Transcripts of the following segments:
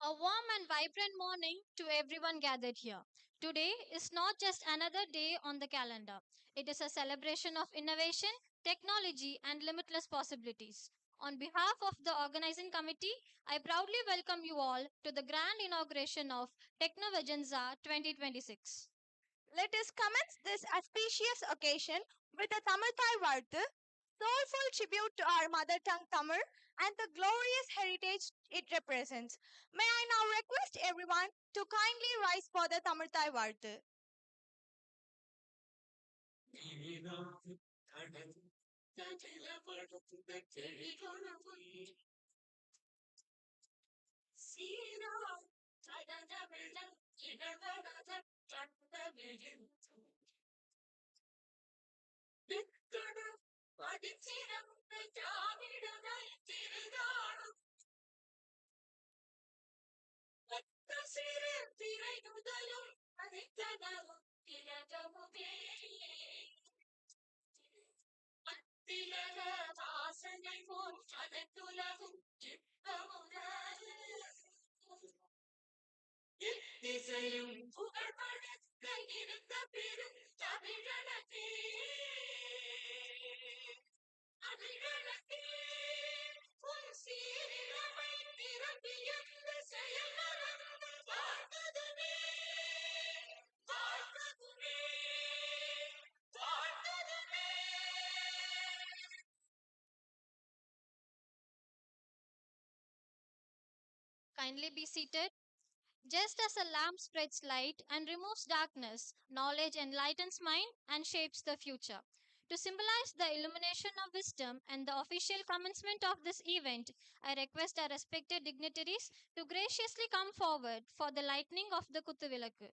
A warm and vibrant morning to everyone gathered here. Today is not just another day on the calendar, it is a celebration of innovation, technology, and limitless possibilities. On behalf of the organizing committee, I proudly welcome you all to the grand inauguration of Technovegenza 2026. Let us commence this auspicious occasion with a Tamil Thai Varthu, soulful tribute to our mother tongue Tamil and the glorious heritage it represents. May I now request everyone to kindly rise for the Tamil Thai Varthu. Kindly be seated. Just as a lamp spreads light and removes darkness, knowledge enlightens mind and shapes the future. To symbolize the illumination of wisdom and the official commencement of this event, I request our respected dignitaries to graciously come forward for the lighting of the Kuttuvilakku.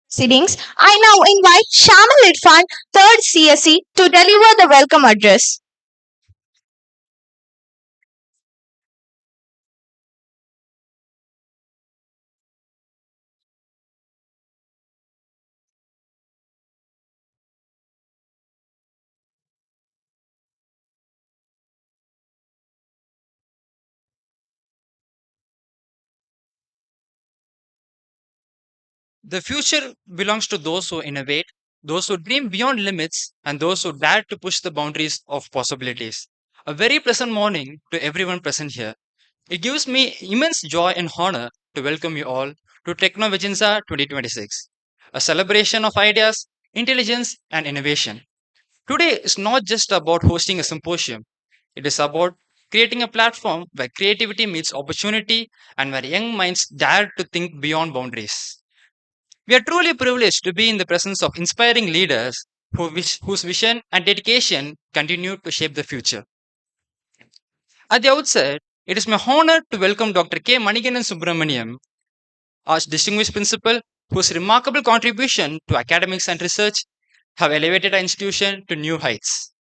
Proceedings, I now invite Shamal Irfan, 3rd CSE, to deliver the welcome address. The future belongs to those who innovate, those who dream beyond limits, and those who dare to push the boundaries of possibilities. A very pleasant morning to everyone present here. It gives me immense joy and honor to welcome you all to Technovegenza 2026, a celebration of ideas, intelligence, and innovation. Today is not just about hosting a symposium, it is about creating a platform where creativity meets opportunity and where young minds dare to think beyond boundaries. We are truly privileged to be in the presence of inspiring leaders whose vision and dedication continue to shape the future. At the outset, it is my honor to welcome Dr. K. Manigandan Subramaniam, our distinguished principal, whose remarkable contribution to academics and research have elevated our institution to new heights.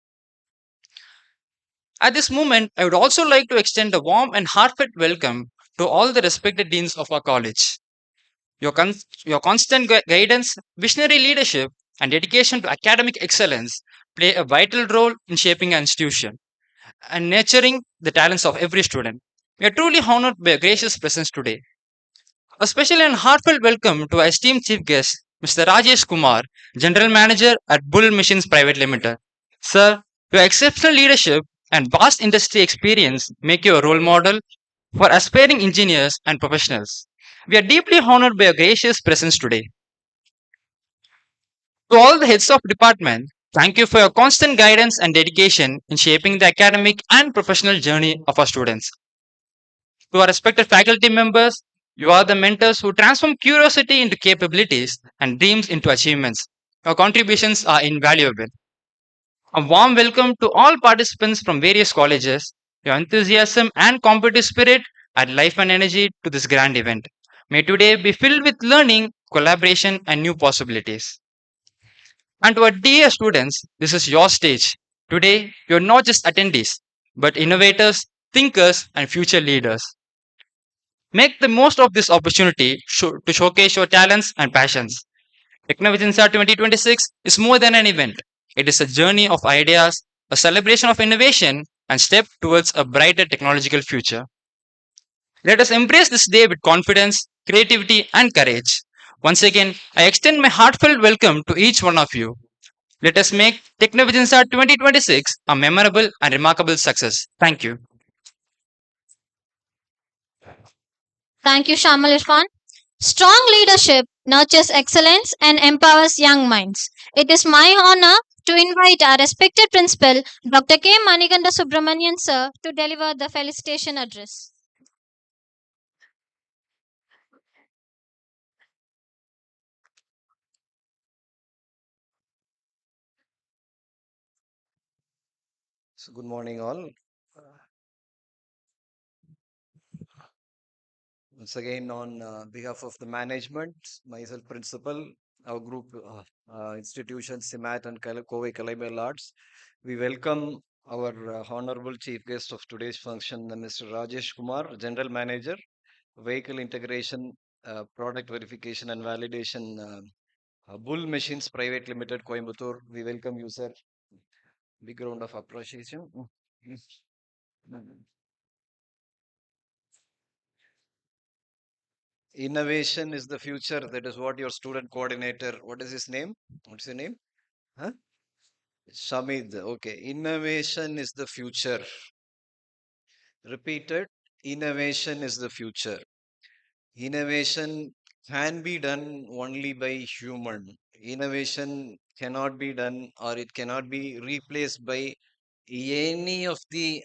At this moment, I would also like to extend a warm and heartfelt welcome to all the respected deans of our college. Your constant guidance, visionary leadership, and dedication to academic excellence play a vital role in shaping our institution and nurturing the talents of every student. We are truly honored by your gracious presence today. A special and heartfelt welcome to our esteemed chief guest, Mr. Rajesh Kumar, General Manager at Bull Machines Private Limited. Sir, your exceptional leadership and vast industry experience make you a role model for aspiring engineers and professionals. We are deeply honored by your gracious presence today. To all the heads of department, thank you for your constant guidance and dedication in shaping the academic and professional journey of our students. To our respected faculty members, you are the mentors who transform curiosity into capabilities and dreams into achievements. Your contributions are invaluable. A warm welcome to all participants from various colleges. Your enthusiasm and competitive spirit add life and energy to this grand event. May today be filled with learning, collaboration, and new possibilities. And to our dear students, this is your stage. Today, you're not just attendees, but innovators, thinkers, and future leaders. Make the most of this opportunity to showcase your talents and passions. Technovegenza 2026 is more than an event. It is a journey of ideas, a celebration of innovation, and step towards a brighter technological future. Let us embrace this day with confidence, creativity, and courage. Once again, I extend my heartfelt welcome to each one of you. Let us make Technovegenza 2026 a memorable and remarkable success. Thank you. Thank you, Shamal Irfan. Strong leadership nurtures excellence and empowers young minds. It is my honor to invite our respected principal, Dr. K. Maniganda Subramanian sir, to deliver the felicitation address. So good morning, all. Uh, Once again, on behalf of the management, myself, principal, our group institution, SIMAT and Kovai Kalaimal Arts, we welcome our honorable chief guest of today's function, Mr. Rajesh Kumar, General Manager, Vehicle Integration, Product Verification and Validation, Bull Machines Private Limited, Coimbatore. We welcome you, sir. Big round of appreciation. Innovation is the future. That is what your student coordinator, what is his name? What's your name? Huh? Shamid. Okay. Innovation is the future. Repeated. Innovation is the future. Innovation can be done only by human. Innovation cannot be done or it cannot be replaced by any of the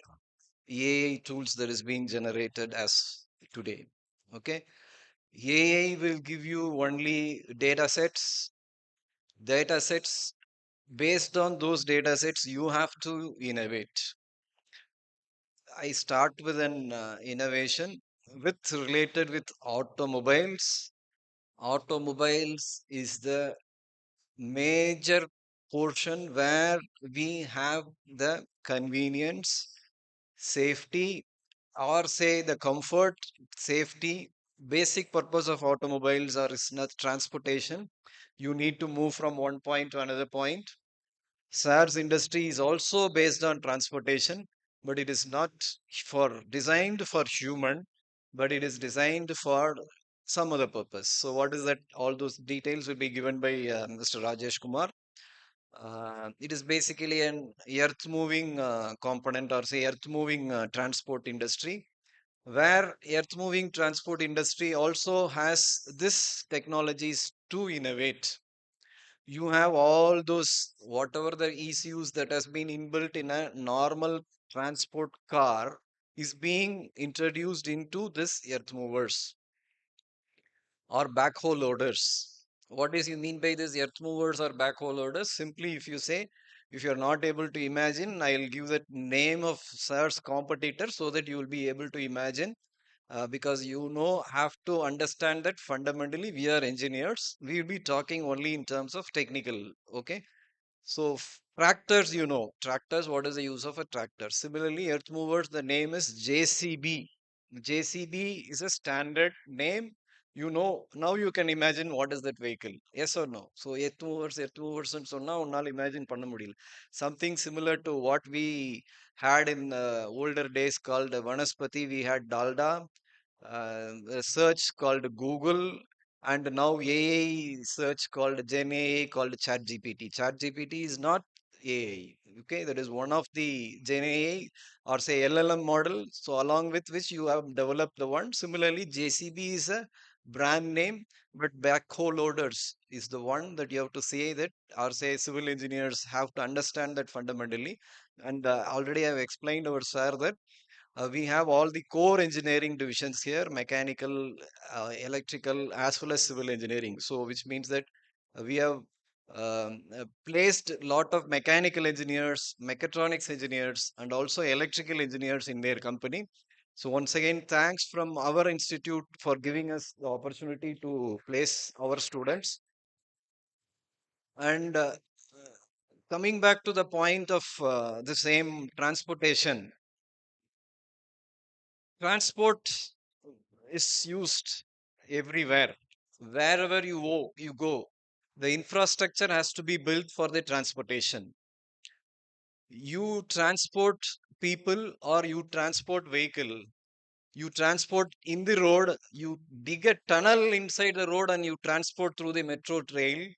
AI tools that is being generated as today. Okay. AI will give you only data sets. Data sets, based on those data sets, you have to innovate. I start with an innovation with related with automobiles. Automobiles is the major portion where we have the convenience, safety, or say the comfort, safety. Basic purpose of automobiles are is not transportation. You need to move from one point to another point. SaaS industry is also based on transportation, but it is not for designed for human, but it is designed for some other purpose. So what is that? All those details will be given by Mr. Rajesh Kumar. It is basically an earth moving component or say earth moving transport industry where earth moving transport industry also has this technologies to innovate. You have all those whatever the ECUs that has been inbuilt in a normal transport car is being introduced into this earth movers or backhoe loaders. What does you mean by this earth movers or backhoe loaders? Simply, if you say, if you're not able to imagine, I'll give the name of sir's competitor so that you will be able to imagine. Because you know, have to understand that fundamentally we are engineers. We will be talking only in terms of technical. Okay. So tractors, tractors, what is the use of a tractor? Similarly, earth movers, the name is JCB. JCB is a standard name. Now you can imagine what is that vehicle. Yes or no? So earth movers, and so now imagine பண்ண முடியல. Something similar to what we had in older days called Vanaspati. We had Dalda, a search called Google, and now AI search called Gen AI called ChatGPT. ChatGPT is not AI. Okay, that is one of the Gen AI or say LLM model. So along with which you have developed the one. Similarly, JCB is a brand name, but backhoe loaders is the one that you have to say that, or say civil engineers have to understand that fundamentally. And already I have explained our sir that we have all the core engineering divisions here, mechanical, electrical, as well as civil engineering. So, which means that we have placed a lot of mechanical engineers, mechatronics engineers, and also electrical engineers in their company. So, once again, thanks from our institute for giving us the opportunity to place our students. And coming back to the point of the same transportation, transport is used everywhere. Wherever you go, the infrastructure has to be built for the transportation. You transport people or you transport vehicle. You transport in the road, you dig a tunnel inside the road and you transport through the metro trail,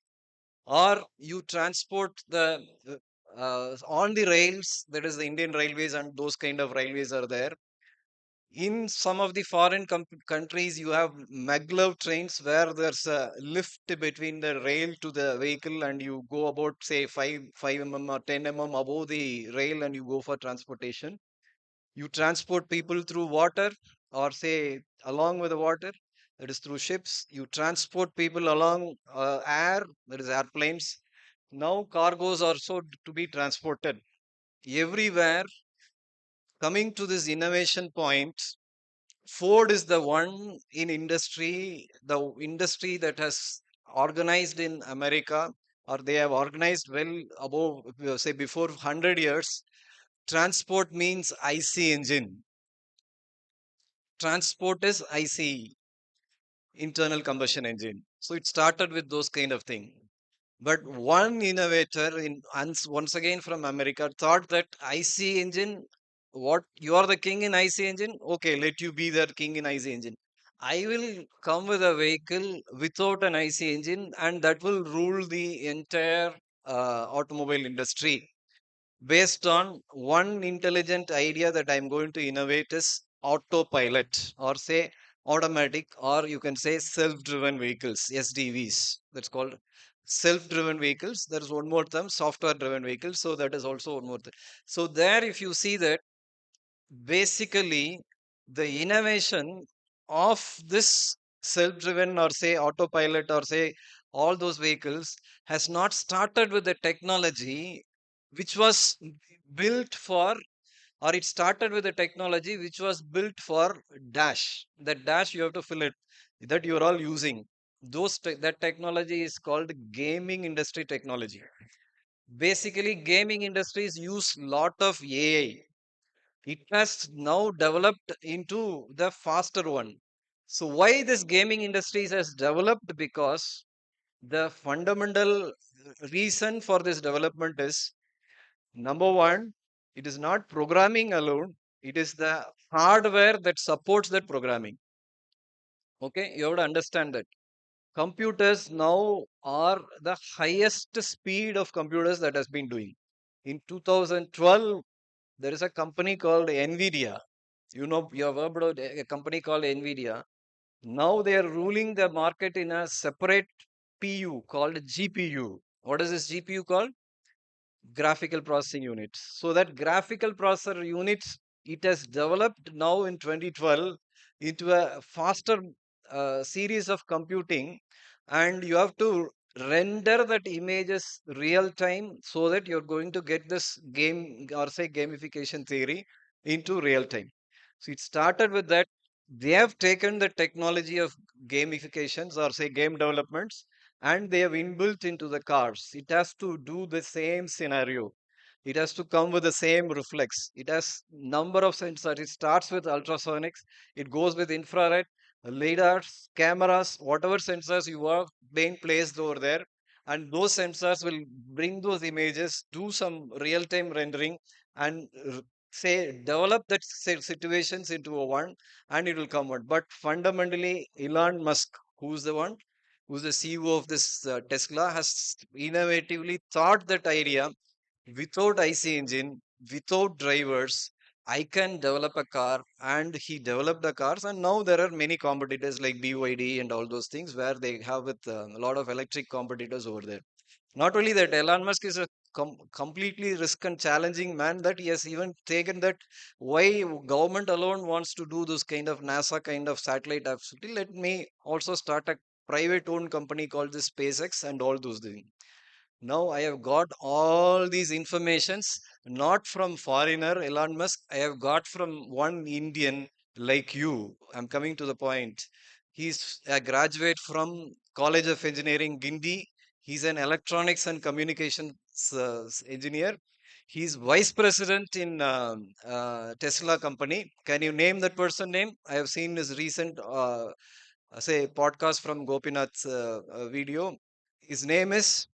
or you transport the on the rails, that is the Indian railways and those kind of railways are there. In some of the foreign countries, you have maglev trains where there's a lift between the rail to the vehicle, and you go about say 5 mm or 10 mm above the rail, and you go for transportation. You transport people through water, or say along with the water, that is through ships. You transport people along air, that is airplanes. Now cargoes are also to be transported everywhere. Coming to this innovation point, Ford is the one in industry, the industry that has organized in America, or they have organized well above, say, before 100 years. Transport means IC engine. Transport is IC, internal combustion engine. So it started with those kind of thing. But one innovator once again from America thought that IC engine, what you are the king in IC engine? Okay, let you be the king in IC engine. I will come with a vehicle without an IC engine, and that will rule the entire automobile industry based on one intelligent idea that I'm going to innovate is autopilot, or say automatic, or you can say self-driven vehicles, SDVs. That's called self-driven vehicles. There is one more term, software-driven vehicles. So that is also one more thing. So there, if you see that, basically the innovation of this self-driven or say autopilot or say all those vehicles has not started with the technology which was built for, or it started with a technology which was built for dash. That dash you have to fill it, that you're all using. That technology is called gaming industry technology. Basically, gaming industries use lot of AI. It has now developed into the faster one. So why this gaming industries has developed? Because the fundamental reason for this development is, number one, it is not programming alone, it is the hardware that supports that programming. Okay, you have to understand that. Computers now are the highest speed of computers that has been doing. In 2012, there is a company called Nvidia. You have heard about a company called Nvidia. Now they are ruling the market in a separate PU called GPU. What is this GPU called? Graphical processing unit. So that graphical processor unit, it has developed now in 2012 into a faster series of computing, and you have to render that images real time so that you're going to get this game or say gamification theory into real time. So it started with that. They have taken the technology of gamifications or say game developments, and they have inbuilt into the cars. It has to do the same scenario. It has to come with the same reflex. It has number of sensors. It starts with ultrasonics. It goes with infrared, lidars, cameras, whatever sensors you have being placed over there. And those sensors will bring those images, do some real-time rendering, and say develop that situations into a one, and it will come out. But fundamentally, Elon Musk, who's the one, who's the CEO of this Tesla, has innovatively thought that idea without IC engine, without drivers. I can develop a car, and he developed the cars, and now there are many competitors like BYD and all those things where they have with a lot of electric competitors over there. Not only that, Elon Musk is a completely risk and challenging man, that he has even taken that why government alone wants to do this kind of NASA kind of satellite activity. Let me also start a private owned company called the SpaceX and all those things. Now I have got all these informations not from foreigner Elon Musk. I have got from one Indian like you. I'm coming to the point. He's a graduate from College of Engineering, Gindi. He's an electronics and communications engineer. He's vice president in Tesla company. Can you name that person name? I have seen his recent say podcast from Gopinath's video. His name is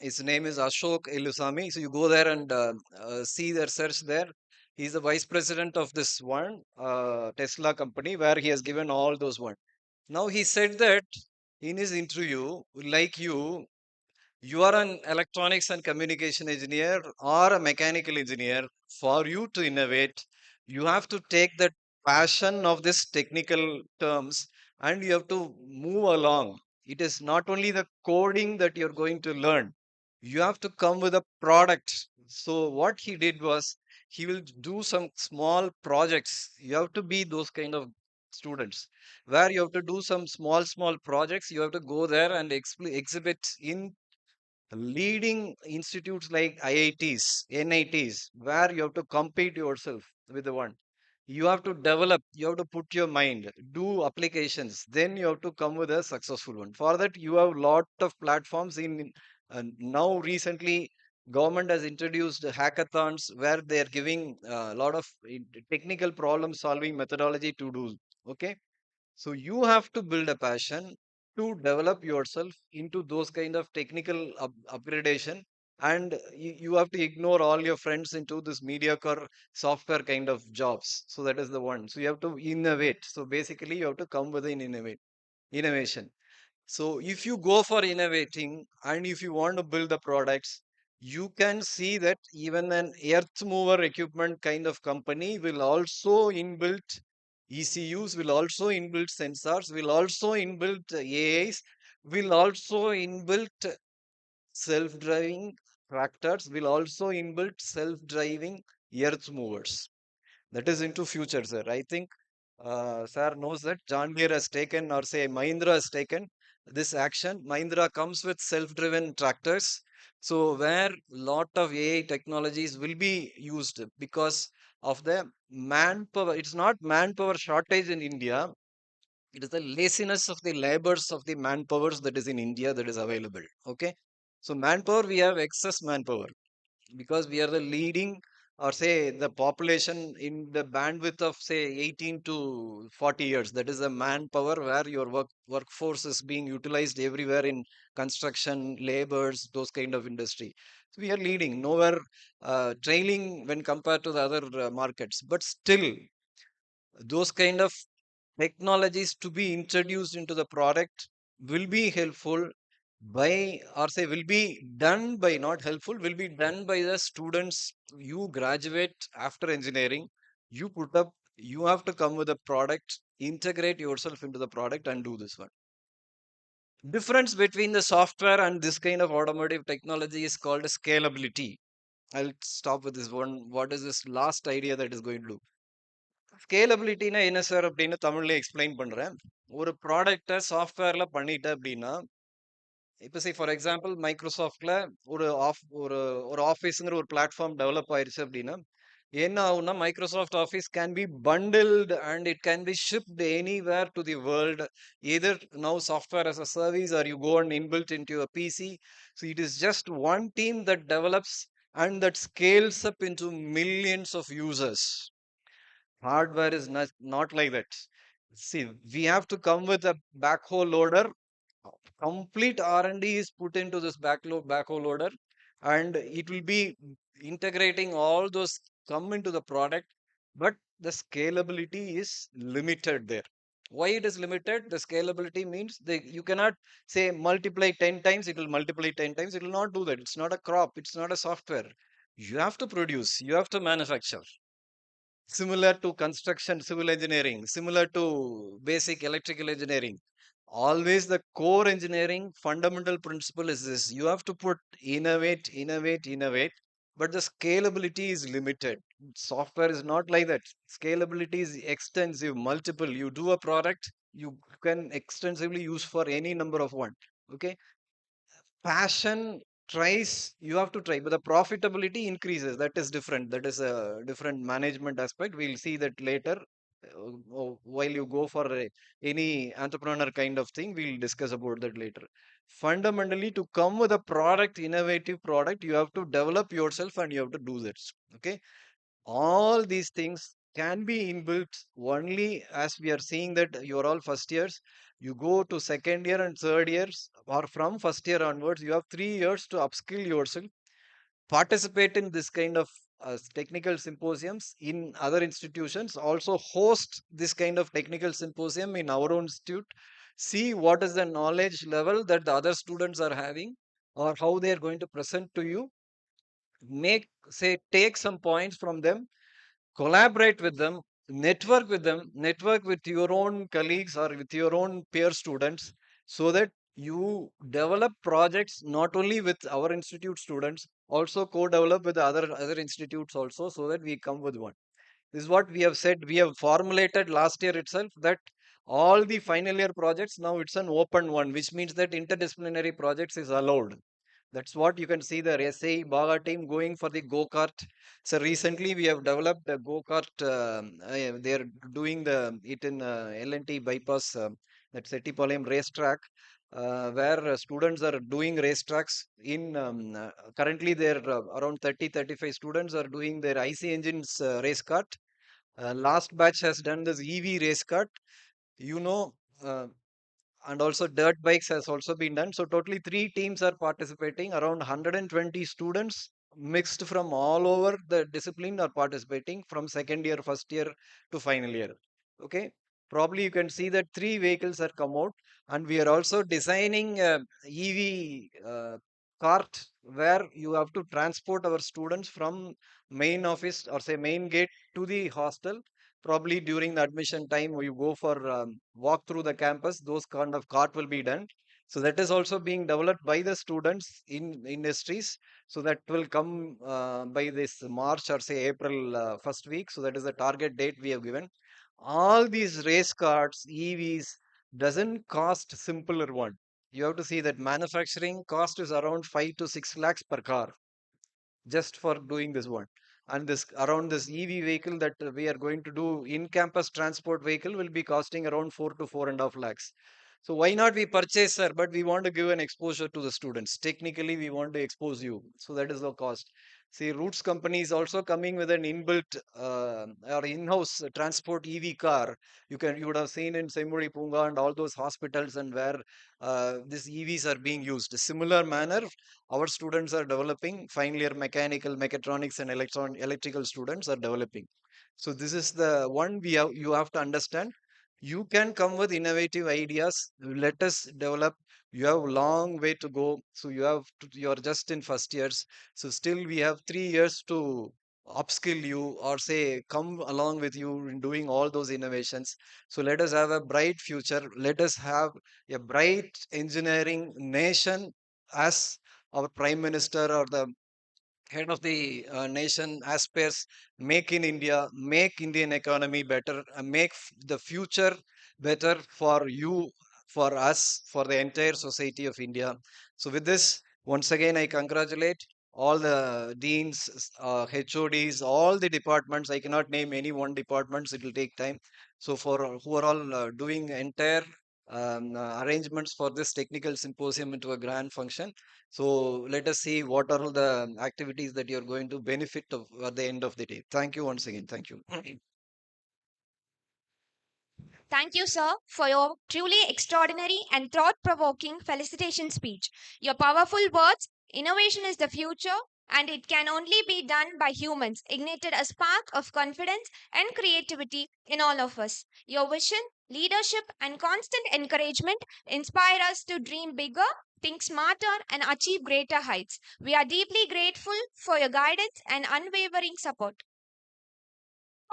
His name is Ashok Elusami. So you go there and see their search there. He's the vice president of this one Tesla company where he has given all those one. Now he said that in his interview, like you are an electronics and communication engineer or a mechanical engineer. For you to innovate, you have to take that passion of this technical terms and you have to move along. It is not only the coding that you're going to learn, you have to come with a product. So what he did was he will do some small projects. You have to be those kind of students where you have to do some small projects. You have to go there and exhibit in leading institutes like IITs, NITs, where you have to compete yourself with the one. You have to develop, you have to put your mind, do applications, then you have to come with a successful one. For that, you have lot of platforms in now recently government has introduced hackathons where they are giving a lot of technical problem solving methodology to do. Okay, so you have to build a passion to develop yourself into those kind of technical upgradation, and you have to ignore all your friends into this mediocre software kind of jobs. So that is the one. So you have to innovate. So basically, you have to come with an innovation. So if you go for innovating and if you want to build the products, you can see that even an earth mover equipment kind of company will also inbuilt ECUs, will also inbuilt sensors, will also inbuilt AIs, will also inbuilt self-driving tractors, will also inbuilt self-driving earth movers. That is into future, sir. I think sir knows that John Deere has taken, or say Mahindra has taken this action. Mahindra comes with self-driven tractors. So where lot of AI technologies will be used because of the manpower. It's not manpower shortage in India. It is the laziness of the labors of the manpowers that is in India that is available. Okay. So manpower, we have excess manpower because we are the leading, or say the population in the bandwidth of say 18 to 40 years. That is the manpower where your workforce is being utilized everywhere in construction, labors, those kind of industry. So we are leading, nowhere trailing when compared to the other markets. But still, those kind of technologies to be introduced into the product will be helpful by, or say will be done by, not helpful, will be done by the students. You graduate after engineering, you put up, you have to come with a product, integrate yourself into the product and do this one. Difference between the software and this kind of automotive technology is called scalability. I'll stop with this one. What is this last idea that is going to do? ஸ்கேலபிலிட்டினா என்ன sir அப்படின்னு தமிழ்ல explain பண்றேன். ஒரு ப்ராடக்ட்டை சாஃப்ட்வேர்ல பண்ணிட்டேன் அப்படின்னா, இப்போ for example மைக்ரோசாஃப்ட்ல ஒரு ஒரு ஒரு ஆஃபீஸுங்கிற ஒரு பிளாட்ஃபார்ம் டெவலப் ஆயிருச்சு அப்படின்னா, Now Microsoft Office can be bundled and it can be shipped anywhere to the world, either now software as a service or you go and inbuilt into your PC. So it is just one team that develops and that scales up into millions of users. Hardware is not like that. See, we have to come with a backhoe loader. Complete R&D is put into this backhoe loader, and it will be integrating all those come into the product, but the scalability is limited there. Why it is limited? The scalability means you cannot say multiply 10 times, it will multiply 10 times. It will not do that. It's not a crop, it's not a software. You have to produce, you have to manufacture. Similar to construction, civil engineering, similar to basic electrical engineering. Always the core engineering fundamental principle is this: you have to put innovate, innovate, innovate, but the scalability is limited. Software is not like that. Scalability is extensive, multiple. You do a product, you can extensively use for any number of one. Okay, passion tries, you have to try, but the profitability increases. That is different. That is a different management aspect. We'll see that later. While you go for any entrepreneur kind of thing, we'll discuss about that later. Fundamentally, to come with a product, innovative product, you have to develop yourself and you have to do this. Okay, all these things can be inbuilt only as we are seeing that you are all first years. You go to second year and third years, or from first year onwards, you have 3 years to upskill yourself. Participate in this kind of technical symposiums in other institutions. Also host this kind of technical symposium in our own institute. See what is the knowledge level that the other students are having, or how they are going to present to you. Make, say, take some points from them, collaborate with them, network with your own colleagues or with your own peer students, so that you develop projects not only with our institute students, also co-develop with other institutes also, so that we come with one. This is what we have said. We have formulated last year itself that all the final year projects, now it's an open one, which means that interdisciplinary projects is allowed. That's what you can see the SAE Baga team going for the go-kart. So recently we have developed a go-kart. They're doing it in L&T bypass, that Settipalayam racetrack, where students are doing racetracks. Currently, there around 30-35 students are doing their IC engines race kart. Last batch has done this EV race kart. You know. Uh, and also dirt bikes has also been done. So totally 3 teams are participating. Around 120 students mixed from all over the discipline are participating from second year, first year to final year. Okay. Probably you can see that 3 vehicles are come out, and we are also designing a EV cart where you have to transport our students from main office, or say main gate, to the hostel. Probably during the admission time we go for walk through the campus. Those kind of cart will be done. So that is also being developed by the students in industries. So that will come by this March, or say April first week. So that is the target date we have given. All these race carts, EVs, doesn't cost simpler one. You have to see that manufacturing cost is around 5 to 6 lakhs per car, just for doing this one. And this around this EV vehicle that we are going to do, in campus transport vehicle, will be costing around 4 to 4.5 lakhs. So why not we purchase, sir? But we want to give an exposure to the students. Technically, we want to expose you. So that is the cost. See, Roots company is also coming with an inbuilt or in-house transport EV car. You would have seen in Semuri Punga and all those hospitals, and where these EVs are being used. Similar manner, our students are developing. Final year mechanical, mechatronics, and electrical students are developing. So this is the one you have to understand. You can come with innovative ideas. Let us develop. You have long way to go. So you're just in first years. So still we have 3 years to upskill you, or say come along with you in doing all those innovations. So let us have a bright future. Let us have a bright engineering nation, as our prime minister or the head of the nation aspires. Make in India, make Indian economy better, make the future better for you, for us, for the entire society of India. So with this, once again I congratulate all the deans, HODs, all the departments. I cannot name any one departments. It will take time. So for who are all doing entire arrangements for this technical symposium into a grand function. So let us see what are all the activities that you are going to benefit of at the end of the day. Thank you once again. Thank you. Thank you, sir, for your truly extraordinary and thought provoking felicitation speech. Your powerful words, innovation is the future, and it can only be done by humans, ignited a spark of confidence and creativity in all of us. Your vision, leadership, and constant encouragement inspire us to dream bigger, think smarter, and achieve greater heights. We are deeply grateful for your guidance and unwavering support.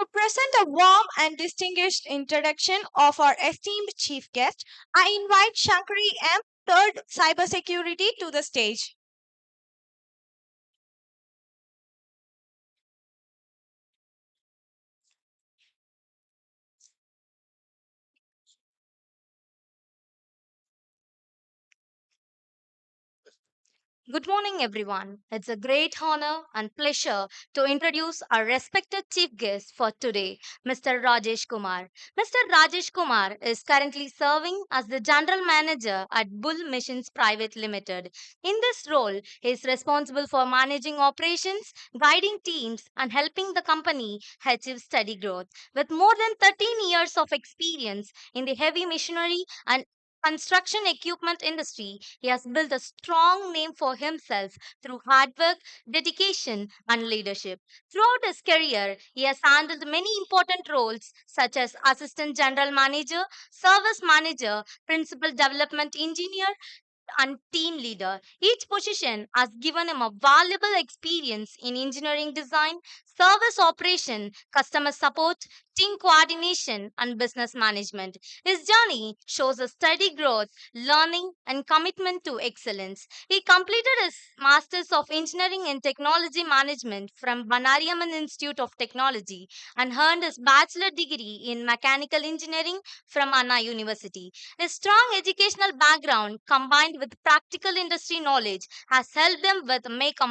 To present a warm and distinguished introduction of our esteemed chief guest, I invite Shankari M. Third Cybersecurity to the stage. Good morning, everyone. It's a great honor and pleasure to introduce our respected chief guest for today, Mr. Rajesh Kumar. Mr. Rajesh Kumar is currently serving as the General Manager at Bull Machines Private Limited. In this role, he is responsible for managing operations, guiding teams, and helping the company achieve steady growth. With more than 13 years of experience in the heavy machinery and construction equipment industry, he has built a strong name for himself through hard work, dedication, and leadership. Throughout his career, he has handled many important roles such as Assistant General Manager, Service Manager, Principal Development Engineer, and team leader. Each position has given him a valuable experience in engineering design, service operation, customer support, team coordination, and business management. His journey shows a steady growth, learning, and commitment to excellence. He completed his Masters of Engineering and Technology Management from Banariaman Institute of Technology and earned his bachelor degree in Mechanical Engineering from Anna University. His strong educational background combined with practical industry knowledge has helped him with make a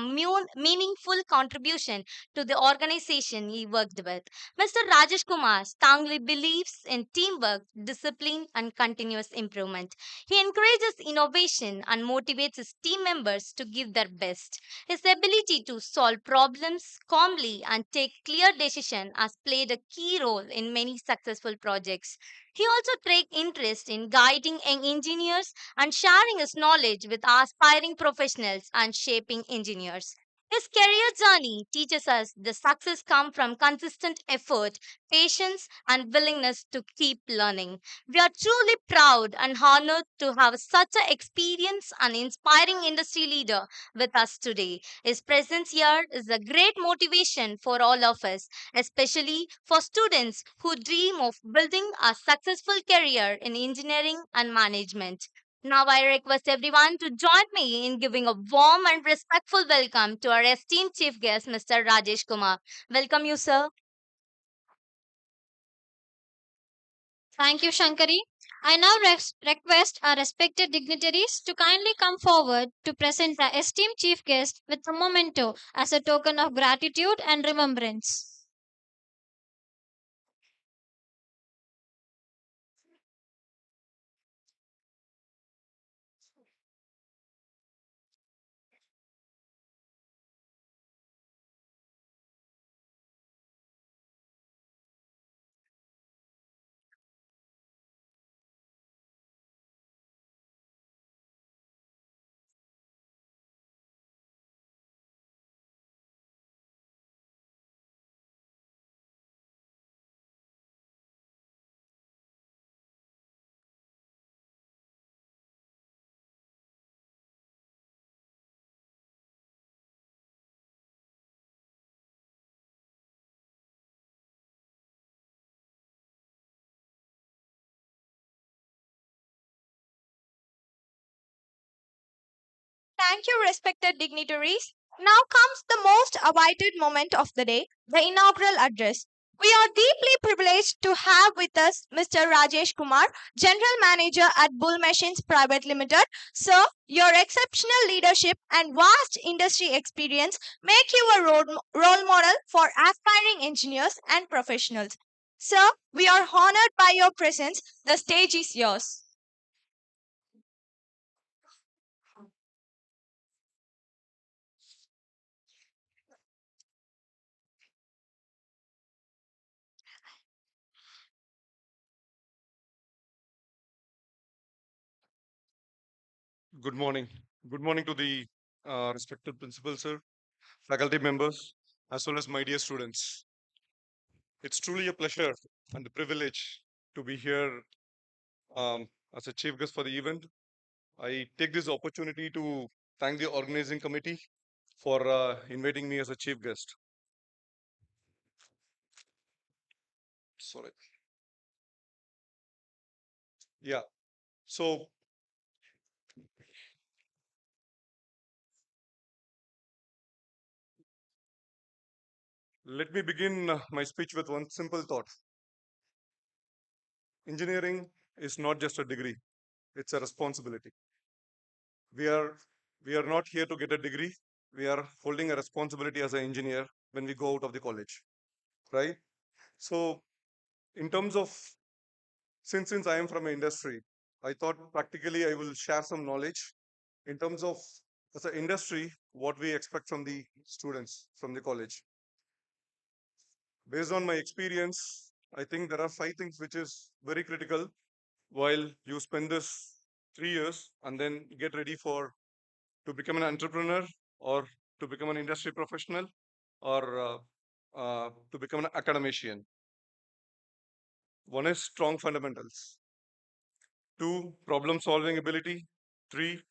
meaningful contribution to the organization he worked with. Mr. Rajesh Kumar strongly believes in teamwork, discipline, and continuous improvement. He encourages innovation and motivates his team members to give their best. His ability to solve problems calmly and take clear decisions has played a key role in many successful projects. He also takes interest in guiding young engineers and sharing his knowledge with aspiring professionals and shaping engineers. His career journey teaches us the success comes from consistent effort, patience, and willingness to keep learning. We are truly proud and honored to have such an experienced and inspiring industry leader with us today. His presence here is a great motivation for all of us, especially for students who dream of building a successful career in engineering and management. Now, I request everyone to join me in giving a warm and respectful welcome to our esteemed chief guest, Mr. Rajesh Kumar. Welcome you, sir. Thank you, Shankari. I now request our respected dignitaries to kindly come forward to present the esteemed chief guest with a memento as a token of gratitude and remembrance. Thank you, respected dignitaries. Now comes the most awaited moment of the day, the inaugural address. We are deeply privileged to have with us Mr. Rajesh Kumar, General Manager at Bull Machines Private Limited. Sir, your exceptional leadership and vast industry experience make you a role model for aspiring engineers and professionals. Sir, we are honored by your presence. The stage is yours. Good morning. Good morning to the respected principal, sir, faculty members, as well as my dear students. It's truly a pleasure and a privilege to be here as a chief guest for the event. I take this opportunity to thank the organizing committee for inviting me as a chief guest. Sorry. Yeah. So let me begin my speech with one simple thought. Engineering is not just a degree; it's a responsibility. we are we are not here to get a degree. We are holding a responsibility as an engineer when we go out of the college, right? So in terms of, since I am from an industry, I thought practically I will share some knowledge in terms of, as an industry, what we expect from the students from the college. Based on my experience, I think there are 5 things which is very critical while you spend this 3 years and then get ready for to become an entrepreneur, or to become an industry professional, or to become an academician. One is strong fundamentals. Two, problem solving ability. Three,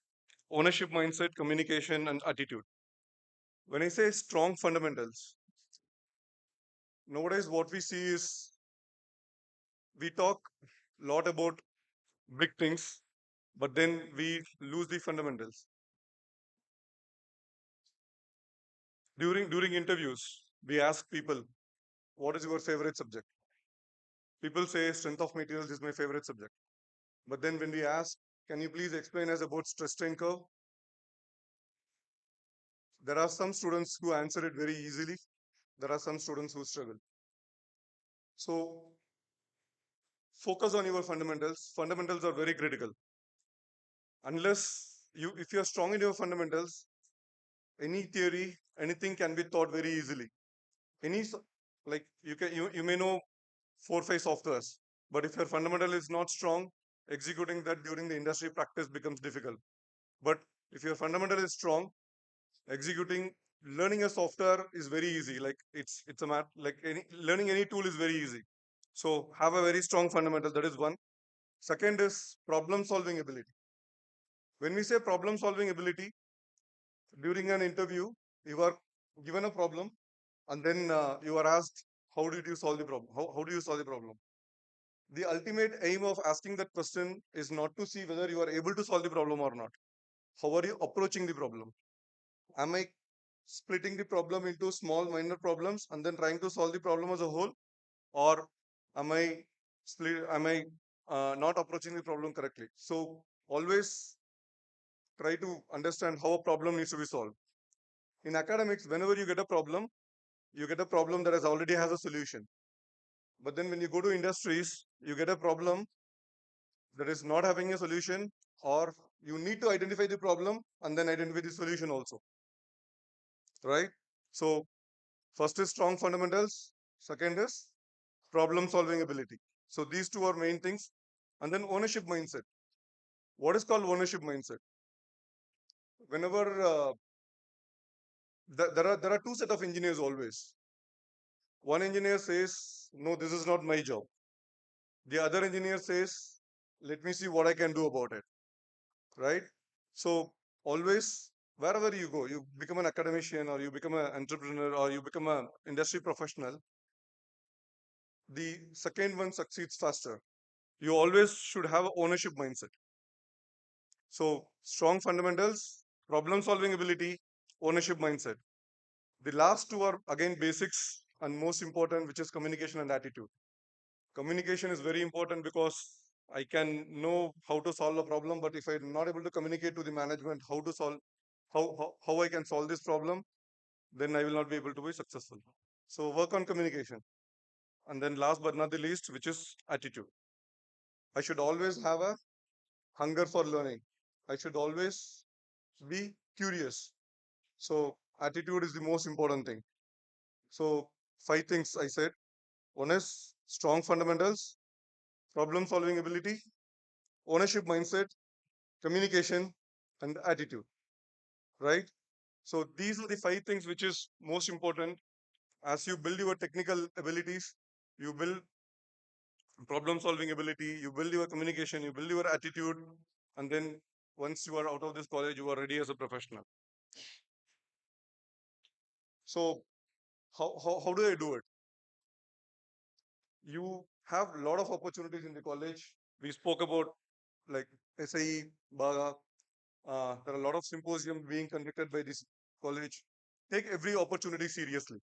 ownership mindset, communication, and attitude. When I say strong fundamentals, nowadays what we see is we talk a lot about big things, but then we lose the fundamentals. During interviews, we ask people, what is your favorite subject? People say strength of materials is my favorite subject. But then when we ask, can you please explain us about stress strain curve? There are some students who answer it very easily. There are some students who struggle. So focus on your fundamentals. Fundamentals are very critical. If you're strong in your fundamentals, any theory, anything can be taught very easily. Like you may know 4 5 softwares, but if your fundamental is not strong, executing that during the industry practice becomes difficult. But if your fundamental is strong, executing learning a software is very easy. Like it's a math, like learning any tool is very easy. So have a very strong fundamental. That is one. Second is problem solving ability. When we say problem solving ability, during an interview, you are given a problem, and then you are asked, how did you solve the problem? How do you solve the problem? The ultimate aim of asking that question is not to see whether you are able to solve the problem or not. How are you approaching the problem? Am I splitting the problem into small minor problems and then trying to solve the problem as a whole, or am I not approaching the problem correctly? So always try to understand how a problem needs to be solved. In academics, whenever you get a problem that already has a solution. But then when you go to industries, you get a problem that is not having a solution, or you need to identify the problem and then identify the solution also, right? So first is strong fundamentals. Second is problem solving ability. So these two are main things. And then ownership mindset. What is called ownership mindset? Whenever there are two set of engineers always. One engineer says, no, this is not my job. The other engineer says, let me see what I can do about it. Right? So always, wherever you go, you become an academician, or you become an entrepreneur, or you become an industry professional, the second one succeeds faster. You always should have an ownership mindset. So strong fundamentals, problem solving ability, ownership mindset. The last two are again basics and most important, which is communication and attitude. Communication is very important because I can know how to solve a problem, but if I'm not able to communicate to the management how to solve, how I can solve this problem, then I will not be able to be successful. So work on communication. And then last but not the least, which is attitude. I should always have a hunger for learning. I should always be curious. So attitude is the most important thing. So five things I said. One is strong fundamentals, problem solving ability, ownership mindset, communication, and attitude. Right? So these are the five things which is most important. As you build your technical abilities, you build problem solving ability, you build your communication, you build your attitude, and then once you are out of this college, you are ready as a professional. So how do I do it? You have a lot of opportunities in the college. We spoke about like SIE, BAGA. There are a lot of symposium being conducted by this college. Take every opportunity seriously,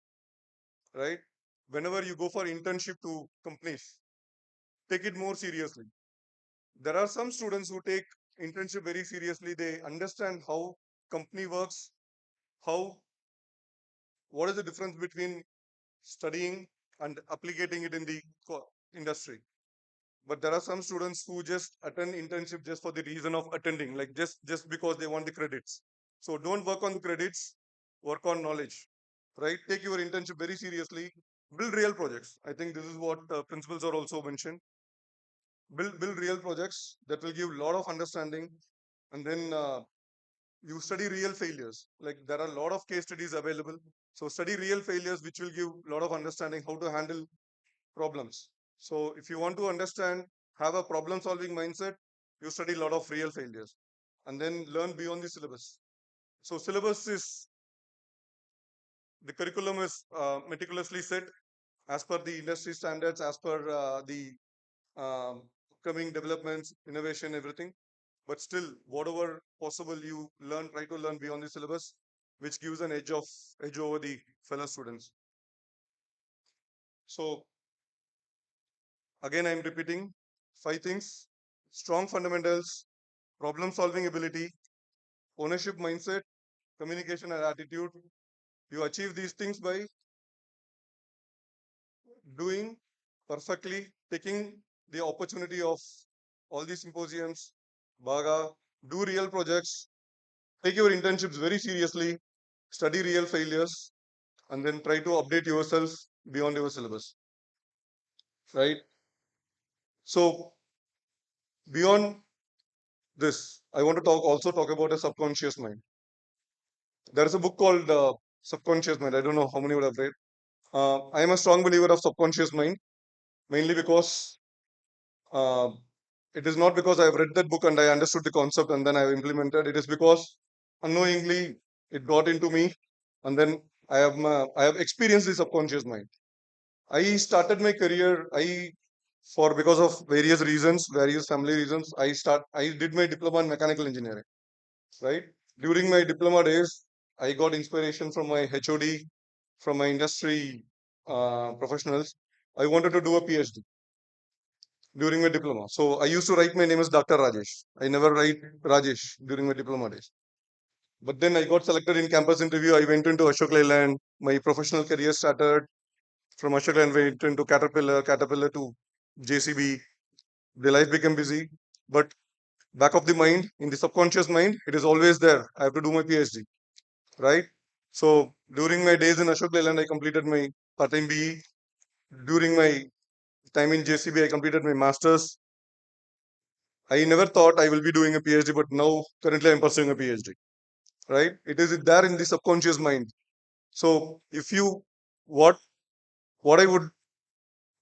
right? Whenever you go for internship to companies, take it more seriously. There are some students who take internship very seriously. They understand how company works, how what is the difference between studying and applying it in the industry. But there are some students who just attend internship just for the reason of attending, like just because they want the credits. So don't work on the credits, work on knowledge, right? Take your internship very seriously. Build real projects. I think this is what principals are also mentioned. Build real projects that will give a lot of understanding, and then you study real failures. Like there are a lot of case studies available. So study real failures, which will give a lot of understanding how to handle problems. So if you want to understand, have a problem solving mindset, you study a lot of real failures and then learn beyond the syllabus. So syllabus is, the curriculum is meticulously set as per the industry standards, as per the upcoming developments, innovation, everything. But still, whatever possible you learn, try to learn beyond the syllabus, which gives an edge over the fellow students. So again, I'm repeating five things: strong fundamentals, problem solving ability, ownership mindset, communication and attitude. You achieve these things by doing perfectly, taking the opportunity of all these symposiums, Baga, do real projects, take your internships very seriously, study real failures, and then try to update yourself beyond your syllabus. Right? So beyond this, I want to talk about a subconscious mind. There is a book called Subconscious Mind. I don't know how many would have read. I am a strong believer of subconscious mind, mainly because uh, it is not because I have read that book and I understood the concept and then I have implemented. It is because unknowingly it got into me, and then I have experienced the subconscious mind. I started my career. For because of various reasons, various family reasons, I did my diploma in mechanical engineering. Right during my diploma days, I got inspiration from my HOD, from my industry professionals. I wanted to do a PhD during my diploma. So I used to write my name as Dr. Rajesh. I never write Rajesh during my diploma days. But then I got selected in campus interview. I went into Ashok Leyland. My professional career started from Ashok Leyland, went into Caterpillar to JCB. The life became busy. But back of the mind, in the subconscious mind, it is always there. I have to do my PhD. Right? So during my days in Ashok Leyland, I completed my part-time BE. During my time in JCB, I completed my master's. I never thought I will be doing a PhD, but now currently I'm pursuing a PhD. Right? It is there in the subconscious mind. So if you what what I would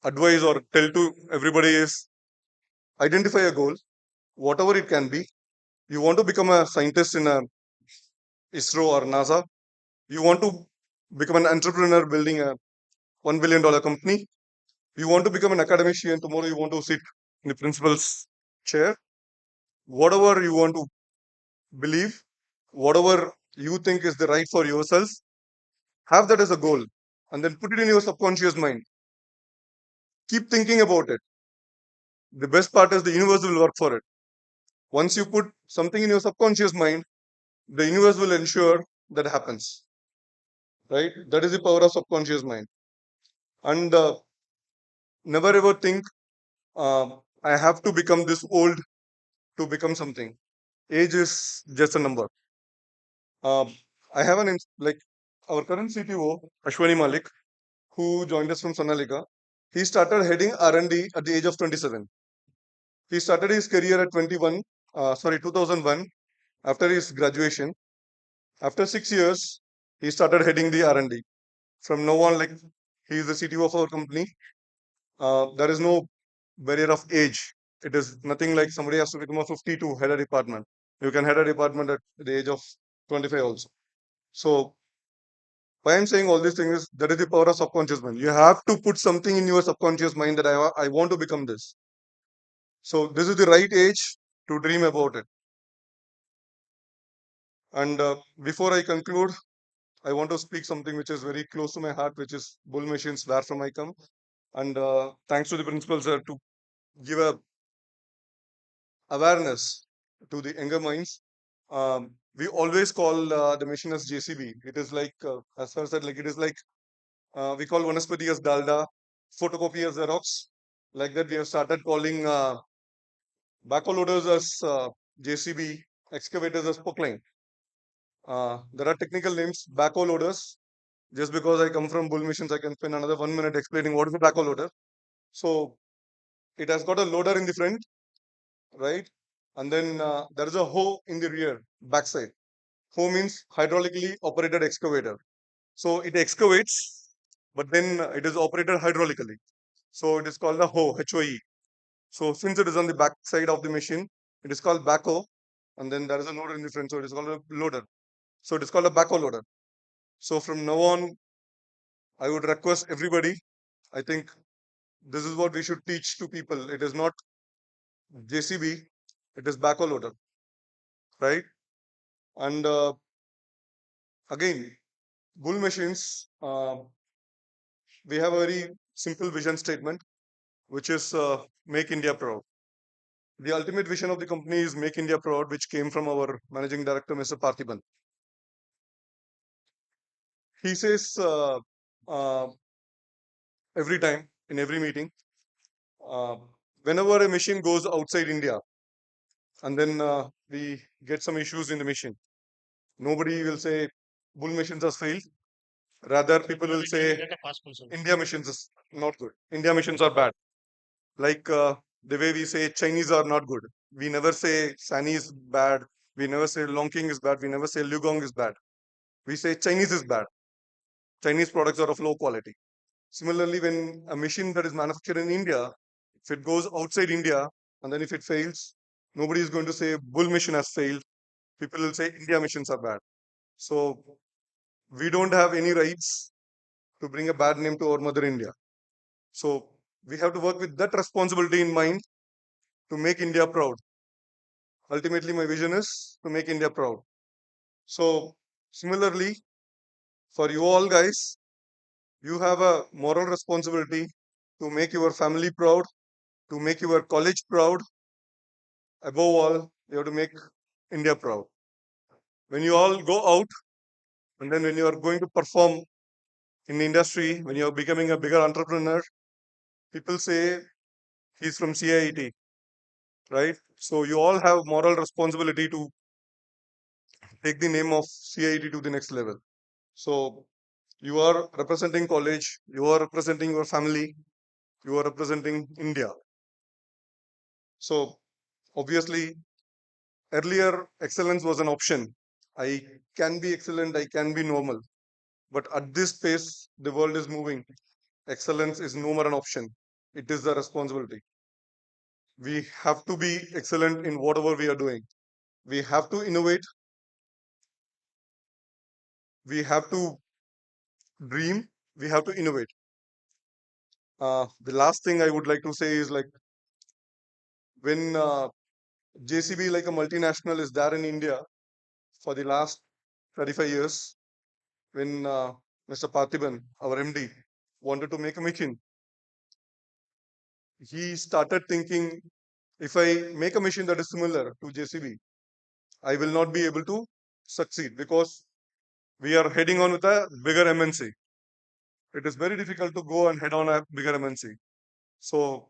advise or tell to everybody is identify a goal, whatever it can be. You want to become a scientist in a ISRO or NASA. You want to become an entrepreneur building a $1 billion company. You want to become an academician. Tomorrow you want to sit in the principal's chair. Whatever you want to believe, whatever you think is the right for yourself, have that as a goal and then put it in your subconscious mind. Keep thinking about it. The best part is the universe will work for it. Once you put something in your subconscious mind, the universe will ensure that happens. Right? That is the power of subconscious mind. And never ever think, I have to become this old to become something. Age is just a number. I have like our current CTO, Ashwani Malik, who joined us from Sonalika. He started heading R&D at the age of 27. He started his career at 2001, after his graduation. After 6 years, he started heading the R&D. From now on, like he is the CTO of our company. There is no barrier of age. It is nothing like somebody has to become a 50 to head a department. You can head a department at the age of 25 also. So why I'm saying all these things is that is the power of subconscious mind. You have to put something in your subconscious mind that I want to become this. So this is the right age to dream about it. And before I conclude, I want to speak something which is very close to my heart, which is bull machines, where from I come. And thanks to the principal sir to give a awareness to the younger minds. We always call the machine as JCB. It is like, as far as said, like it is like we call Vanaspati as Dalda, photocopy as Xerox. Like that, we have started calling backhoe loaders as JCB, excavators as Pockline. There are technical names, backhoe loaders. Just because I come from bull machines, I can spend another 1 minute explaining what is a backhoe loader. So it has got a loader in the front, right? And then there is a hoe in the rear, backside. Hoe means hydraulically operated excavator. So it excavates, but then it is operated hydraulically. So it is called a hoe, HOE. So since it is on the back side of the machine, it is called backhoe. And then there is a loader in the front, so it is called a loader. So it is called a backhoe loader. So from now on, I would request everybody, I think this is what we should teach to people. It is not JCB, it is backhoe loader, right? And again, bull machines, we have a very simple vision statement, which is make India proud. The ultimate vision of the company is make India proud, which came from our managing director, Mr. Parthiban. He says uh, every time in every meeting, uh, whenever a machine goes outside India, and then we get some issues in the machine, nobody will say bull machines has failed. Rather, people will say India machines is not good. India machines are bad. Like the way we say Chinese are not good. We never say Sani is bad. We never say Longking is bad. We never say Lugong is bad. We say Chinese is bad. Chinese products are of low quality. Similarly, when a machine that is manufactured in India, if it goes outside India and then if it fails, nobody is going to say bull machine has failed. People will say India machines are bad. So we don't have any rights to bring a bad name to our mother India. So we have to work with that responsibility in mind to make India proud. Ultimately, my vision is to make India proud. So similarly, for you all guys, you have a moral responsibility to make your family proud, to make your college proud. Above all, you have to make India proud. When you all go out, and then when you are going to perform in the industry, when you are becoming a bigger entrepreneur, people say he's from CIET, right? So you all have moral responsibility to take the name of CIET to the next level. So you are representing college, you are representing your family, you are representing India. So obviously, earlier excellence was an option. I can be excellent, I can be normal. But at this pace, the world is moving. Excellence is no more an option. It is the responsibility. We have to be excellent in whatever we are doing. We have to innovate. We have to dream. We have to innovate. The last thing I would like to say is like when JCB, like a multinational, is there in India for the last 35 years, when Mr. Parthiban, our MD, wanted to make a machine. He started thinking, if I make a machine that is similar to JCB, I will not be able to succeed because we are heading on with a bigger MNC. It is very difficult to go and head on a bigger MNC. So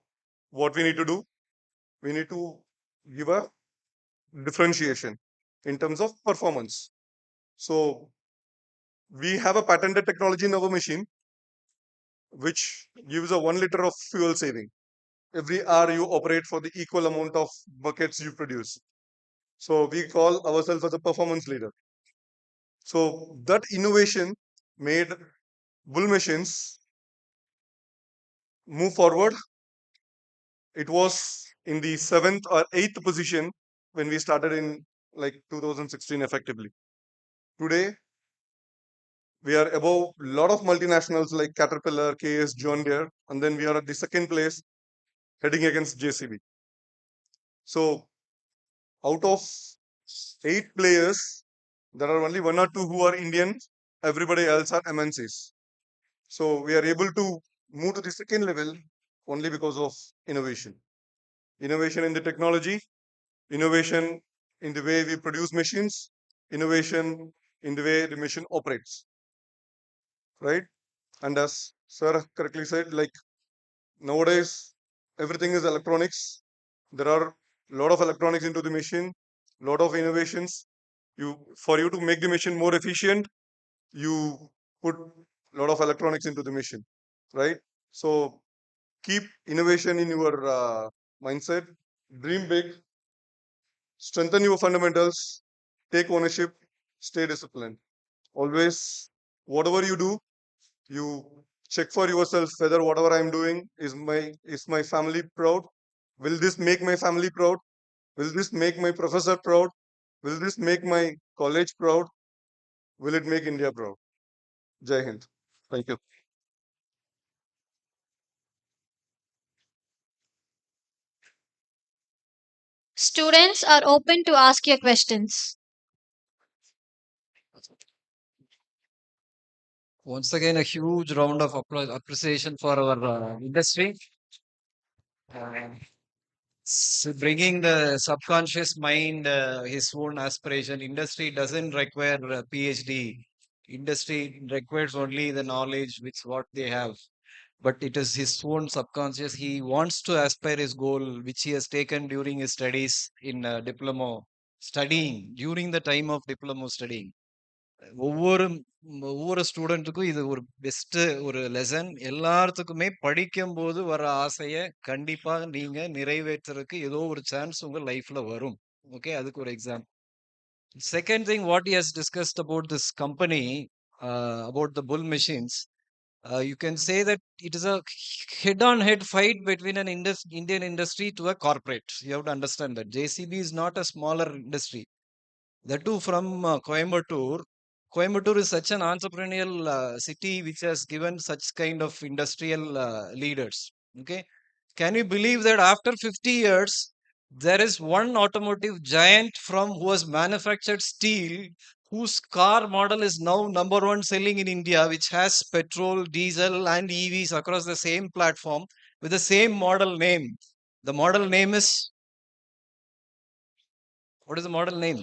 what we need to do, we need to give a differentiation in terms of performance. So we have a patented technology in our machine which gives a 1 liter of fuel saving every hour you operate for the equal amount of buckets you produce. So we call ourselves as a performance leader. So that innovation made bull machines move forward. It was in the 7th or 8th position when we started in like 2016 effectively. Today, we are above a lot of multinationals like Caterpillar, KS, John Deere, and then we are at the second place heading against JCB. So out of 8 players, there are only 1 or 2 who are Indian. Everybody else are MNCs. So we are able to move to the second level only because of innovation. Innovation in the technology, innovation in the way we produce machines, innovation in the way the machine operates, right? And as Sir correctly said, like nowadays everything is electronics. There are a lot of electronics into the machine, lot of innovations. For you to make the machine more efficient, you put a lot of electronics into the machine, right? So keep innovation in your mindset, dream big, strengthen your fundamentals, take ownership, stay disciplined. Always, whatever you do, you check for yourself whether whatever I'm doing is my family proud. Will this make my family proud? Will this make my professor proud? Will this make my college proud? Will it make India proud? Jai Hind. Thank you. Students are open to ask your questions. Once again, a huge round of appreciation for our industry. Bringing the subconscious mind, his own aspiration. Industry doesn't require a PhD. Industry requires only the knowledge which what they have. But it is his own subconscious. He wants to aspire his goal, which he has taken during his studies in diploma studying during the time of diploma studying. ஒவ்வொரு ஒவ்வொரு ஸ்டூடெண்ட்டுக்கும் இது ஒரு best ஒரு lesson. எல்லாத்துக்குமே படிக்கும்போது வர ஆசைய கண்டிப்பா நீங்க நிறைவேற்றுறதுக்கு ஏதோ ஒரு சான்ஸ் உங்க லைஃப்ல வரும். ஓகே, அதுக்கு ஒரு example. Second thing, what he has discussed about this company, about the bull machines, you can say that it is a head-on-head fight between an Indian industry to a corporate. You have to understand that JCB is not a smaller industry. The two from Coimbatore. Coimbatore is such an entrepreneurial city which has given such kind of industrial leaders. Okay, can you believe that after 50 years, there is one automotive giant from who has manufactured steel, whose car model is now number one selling in India, which has petrol, diesel, and EVs across the same platform with the same model name. The model name is, what is the model name?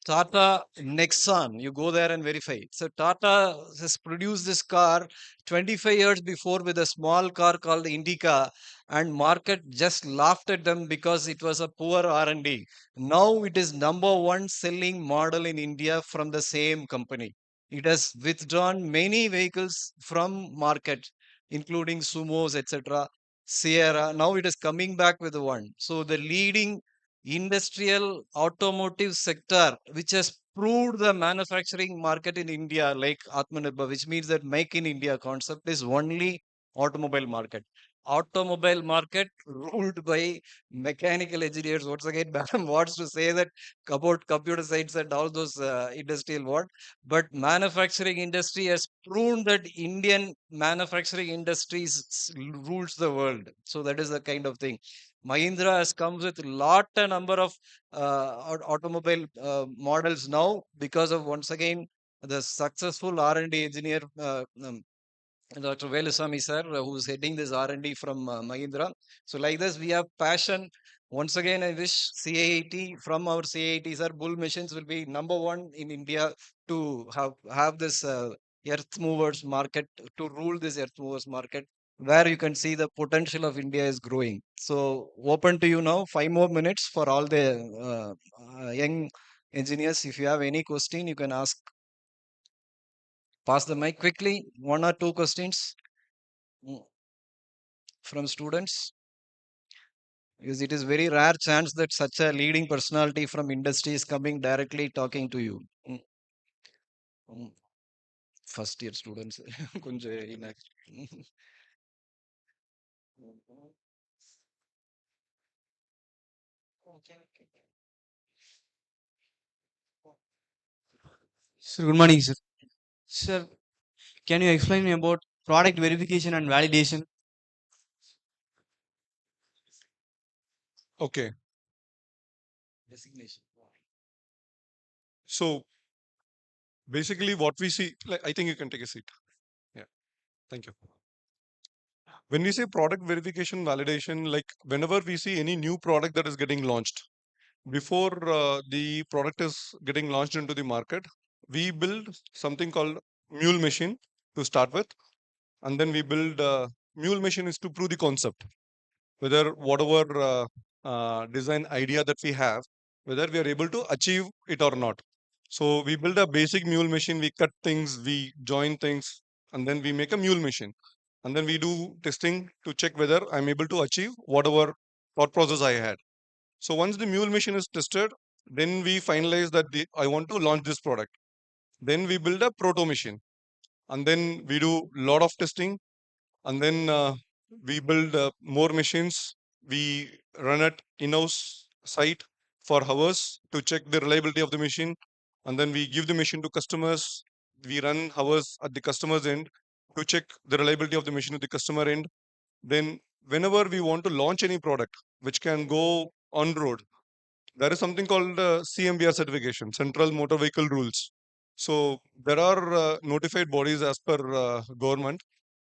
Tata Nexon. You go there and verify. So Tata has produced this car 25 years before with a small car called Indica, and market just laughed at them because it was a poor R&D. Now it is number one selling model in India from the same company. It has withdrawn many vehicles from market, including Sumos, etc. Sierra. Now it is coming back with one. So the leading industrial automotive sector which has proved the manufacturing market in India like Atmanirbhar, which means that make in India concept is only automobile market. Automobile market ruled by mechanical engineers. Once again, Madam wants to say that about computer science and all those industrial what, but manufacturing industry has proven that Indian manufacturing industries rules the world. So that is the kind of thing. Mahindra has come with lot a number of automobile models now because of once again the successful R&D engineer, Dr. Velusamy sir, who's heading this R&D from Mahindra. So like this, we have passion. Once again, I wish CIT, from our CIT sir, bull machines will be number one in India to have this earth movers market, to rule this earth movers market, where you can see the potential of India is growing. So open to you now. 5 more minutes for all the young engineers. If you have any question, you can ask. Pass the mic quickly. One or two questions from students, because it is very rare chance that such a leading personality from industry is coming directly talking to you. Mm. First year students. கொஞ்சம் inact. Sir, good morning, sir. Sir, can you explain me about product verification and validation? Okay. Designation. So basically what we see, like, I think you can take a seat. Yeah. Thank you. When we say product verification validation, like whenever we see any new product that is getting launched, before the product is getting launched into the market, we build something called mule machine to start with. And then we build mule machine is to prove the concept, whether whatever design idea that we have, whether we are able to achieve it or not. So we build a basic mule machine, we cut things, we join things, and then we make a mule machine. And then we do testing to check whether I'm able to achieve whatever thought process I had. So once the mule machine is tested, then we finalize that I want to launch this product. Then we build a proto machine, and then we do lot of testing, and then we build more machines. We run at in-house site for hours to check the reliability of the machine, and then we give the machine to customers. We run hours at the customer's end to check the reliability of the machine at the customer end. Then whenever we want to launch any product which can go on road, there is something called CMVR certification, Central Motor Vehicle Rules. So there are notified bodies as per government,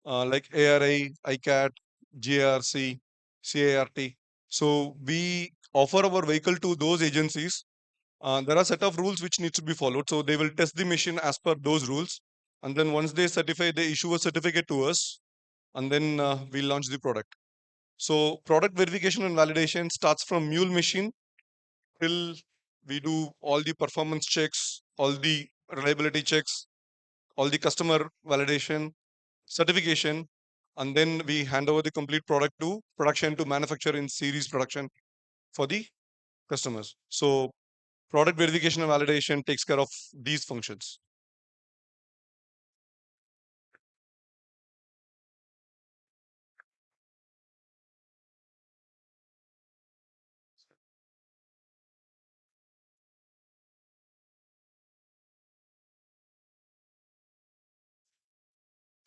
like ARI, ICAT, GARC, CART. So we offer our vehicle to those agencies. There are set of rules which needs to be followed. So they will test the machine as per those rules, and then once they certify, they issue a certificate to us, and then we launch the product. So product verification and validation starts from mule machine till we do all the performance checks, all the reliability checks, all the customer validation, certification, and then we hand over the complete product to production to manufacture in series production for the customers. So product verification and validation takes care of these functions.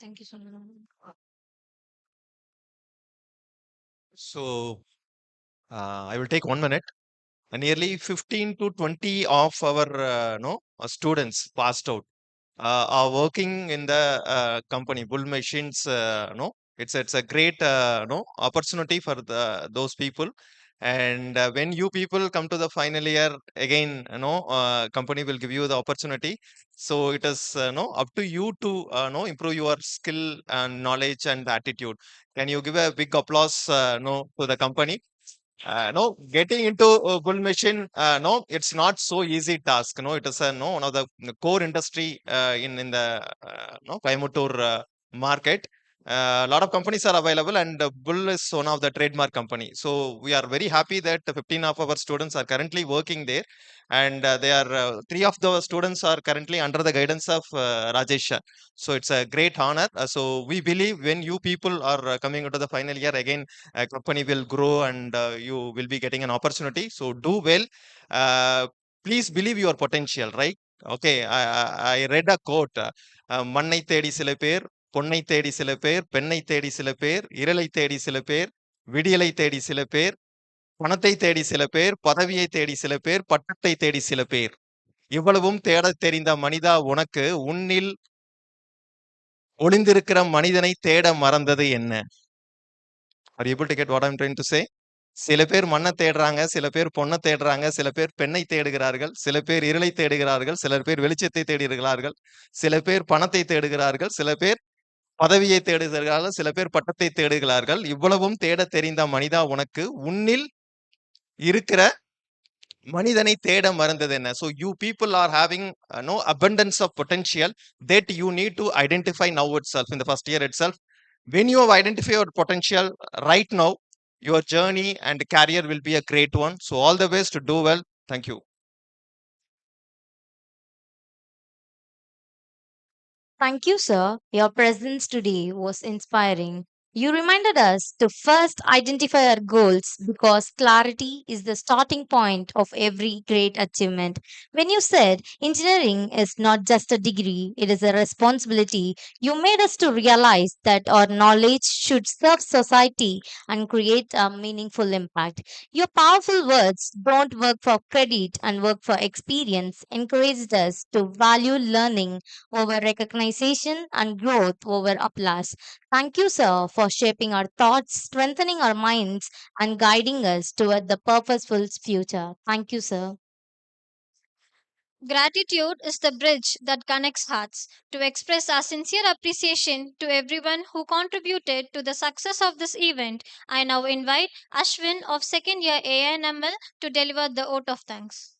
Thank you so much. So I will take 1 minute. Nearly 15 to 20 of our students passed out. Are working in the company Bull Machines. No, it's a great no opportunity for those people. And when you people come to the final year again, company will give you the opportunity. So it is no up to you to no improve your skill and knowledge and attitude. Can you give a big applause no to the company? No, getting into bull machine, no, it's not so easy task. No, it is a no one of the core industry in the no Coimbatore market. A lot of companies are available, and Bull is one of the trademark company. So we are very happy that 15 of our students are currently working there, and they are three of the students are currently under the guidance of Rajesh. So it's a great honor. So we believe when you people are coming into the final year again, company will grow, and you will be getting an opportunity. So do well. Uh, Please believe your potential, right? Okay, I read a quote. மண்ணை தேடி சில பேர், பொன்னை தேடி சில பேர், பெண்ணை தேடி சில பேர், இருளை தேடி சில பேர், விடியலை தேடி சில பேர், பணத்தை தேடி சில பேர், பதவியை தேடி சில பேர், பட்டத்தை தேடி சில பேர். இவ்வளவும் தேடத் தெரிந்த மனிதா உனக்கு உன்னில் ஒளிந்திருக்கிற மனிதனை தேட மறந்தது என்ன? Are you able to get what I'm trying to say? சில பேர் மண்ணை தேடுறாங்க, சில பேர் பொண்ணை தேடுறாங்க, சில பேர் பெண்ணை தேடுகிறார்கள், சில பேர் இருளை தேடுகிறார்கள், சிலர் பேர் வெளிச்சத்தை தேடுகிறார்கள், சில பேர் பணத்தை தேடுகிறார்கள், சில பேர் பதவியை தேடுகிறார்கள், சில பேர் பட்டத்தை தேடுகிறார்கள். இவ்வளவும் தேடத் தெரிந்த மனிதா உனக்கு உன்னில் இருக்கிற மனிதனை தேட மறந்தது என்ன? So you people are having no abundance of potential that you need to identify now itself in the first year itself. When you have identified your potential right now, your journey and career will be a great one. So all the best to do well. Thank you. Thank you, sir. Your presence today was inspiring. You reminded us to first identify our goals because clarity is the starting point of every great achievement. When you said engineering is not just a degree, it is a responsibility, you made us to realize that our knowledge should serve society and create a meaningful impact. Your powerful words, don't work for credit and work for experience, encouraged us to value learning over recognition and growth over applause. Thank you, sir, for shaping our thoughts, strengthening our minds, and guiding us toward the purposeful future. Thank you, sir. Gratitude is the bridge that connects hearts. To express our sincere appreciation to everyone who contributed to the success of this event, I now invite Ashwin of second year ANML to deliver the vote of thanks.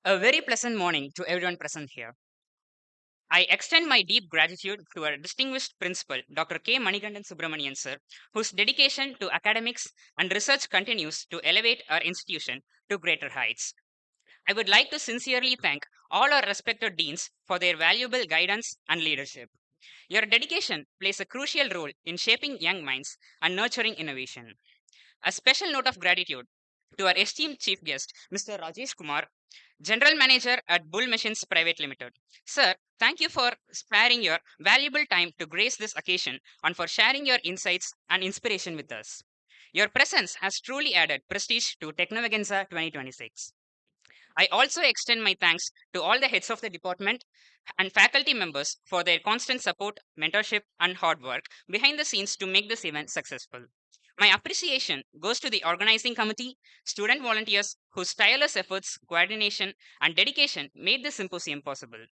A very pleasant morning to everyone present here. I extend my deep gratitude to our distinguished principal, Dr. K. Manikandan Subramanian sir, whose dedication to academics and research continues to elevate our institution to greater heights. I would like to sincerely thank all our respected deans for their valuable guidance and leadership. Your dedication plays a crucial role in shaping young minds and nurturing innovation. A special note of gratitude to our esteemed chief guest, Mr. Rajesh Kumar, General Manager at Bull Machines Private Limited. Sir, thank you for sparing your valuable time to grace this occasion and for sharing your insights and inspiration with us. Your presence has truly added prestige to Technovegenza 2026. I also extend my thanks to all the heads of the department and faculty members for their constant support, mentorship, and hard work behind the scenes to make this event successful. My appreciation goes to the organizing committee, student volunteers whose tireless efforts, coordination, and dedication made this symposium possible.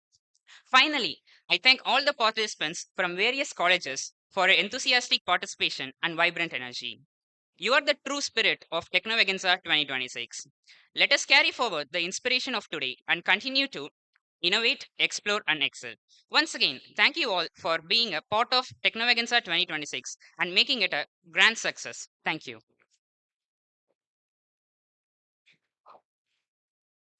Finally, I thank all the participants from various colleges for your enthusiastic participation and vibrant energy. You are the true spirit of Technovegenza 2026. Let us carry forward the inspiration of today and continue to innovate, explore, and excel. Once again, thank you all for being a part of Technovegenza 2026 and making it a grand success. Thank you.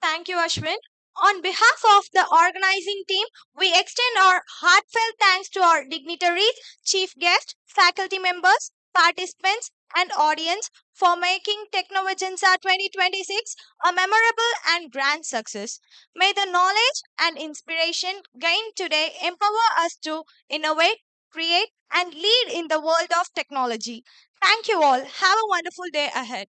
Thank you, Ashwin. On behalf of the organizing team, we extend our heartfelt thanks to our dignitaries, chief guests, faculty members, participants, and audience for making Technovegenza 2026 a memorable and grand success. May the knowledge and inspiration gained today empower us to innovate, create, and lead in the world of technology. Thank you all. Have a wonderful day ahead.